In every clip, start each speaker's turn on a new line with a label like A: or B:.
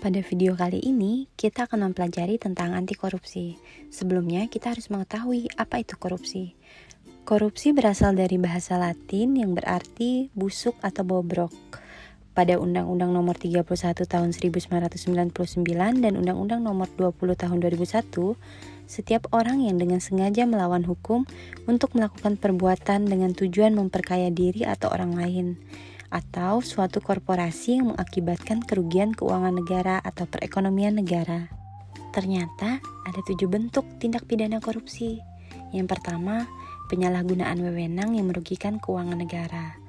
A: Pada video kali ini, kita akan mempelajari tentang anti korupsi. Sebelumnya, kita harus mengetahui apa itu korupsi. Korupsi berasal dari bahasa Latin yang berarti busuk atau bobrok. Pada Undang-Undang Nomor 31 Tahun 1999 dan Undang-Undang Nomor 20 Tahun 2001, setiap orang yang dengan sengaja melawan hukum untuk melakukan perbuatan dengan tujuan memperkaya diri atau orang lain, atau suatu korporasi yang mengakibatkan kerugian keuangan negara atau perekonomian negara. Ternyata ada 7 bentuk tindak pidana korupsi. Yang pertama, penyalahgunaan wewenang yang merugikan keuangan negara.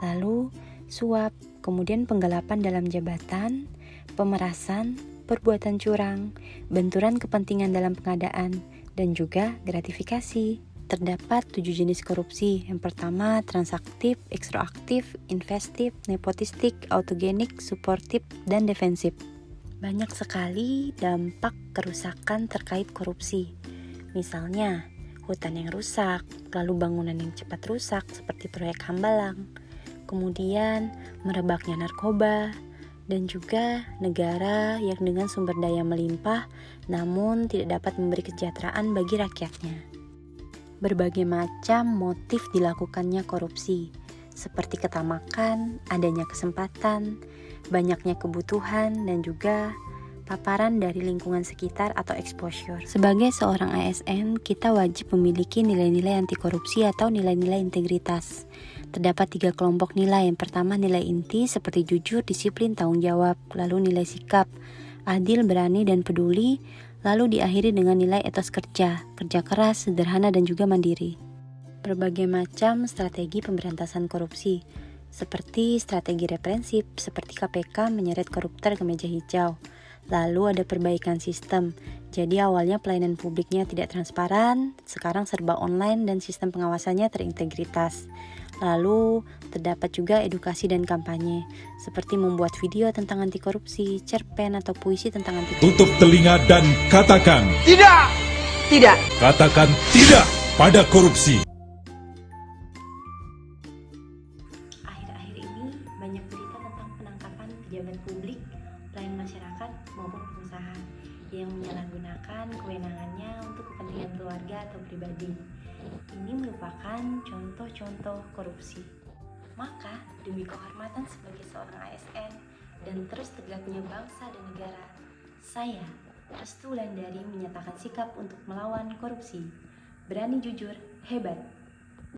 A: Lalu, suap, kemudian penggelapan dalam jabatan, pemerasan, perbuatan curang, benturan kepentingan dalam pengadaan, dan juga gratifikasi. Terdapat 7 jenis korupsi. Yang pertama, transaktif, ekstraaktif, investif, nepotistik, autogenik, suportif, dan defensif. Banyak sekali dampak kerusakan terkait korupsi. Misalnya, hutan yang rusak, lalu bangunan yang cepat rusak seperti proyek Hambalang. Kemudian, merebaknya narkoba, dan juga negara yang dengan sumber daya melimpah namun tidak dapat memberi kesejahteraan bagi rakyatnya. Berbagai macam motif dilakukannya korupsi, seperti ketamakan, adanya kesempatan, banyaknya kebutuhan, dan juga paparan dari lingkungan sekitar atau exposure. Sebagai seorang ASN, kita wajib memiliki nilai-nilai anti korupsi atau nilai-nilai integritas. Terdapat 3 kelompok nilai. Yang pertama, nilai inti seperti jujur, disiplin, tanggung jawab. Lalu nilai sikap, adil, berani, dan peduli. Lalu diakhiri dengan nilai etos kerja keras, sederhana, dan juga mandiri. Berbagai macam strategi pemberantasan korupsi, seperti strategi represif, seperti KPK menyeret koruptor ke meja hijau. Lalu ada perbaikan sistem, jadi awalnya pelayanan publiknya tidak transparan, sekarang serba online dan sistem pengawasannya terintegritas. Lalu terdapat juga edukasi dan kampanye, seperti membuat video tentang anti korupsi, cerpen atau puisi tentang anti korupsi.
B: Tutup telinga dan katakan
C: Tidak! Tidak!
B: Katakan tidak pada korupsi.
A: Akhir-akhir ini banyak berita tentang penangkapan pejabat publik, pelayan masyarakat maupun pengusaha yang menyalahgunakan kewenangannya untuk kepentingan keluarga atau pribadi. Ini merupakan contoh-contoh korupsi. Maka, demi kehormatan sebagai seorang ASN dan terus tegaknya bangsa dan negara, saya, Restu Wulandari, menyatakan sikap untuk melawan korupsi. Berani, jujur, hebat.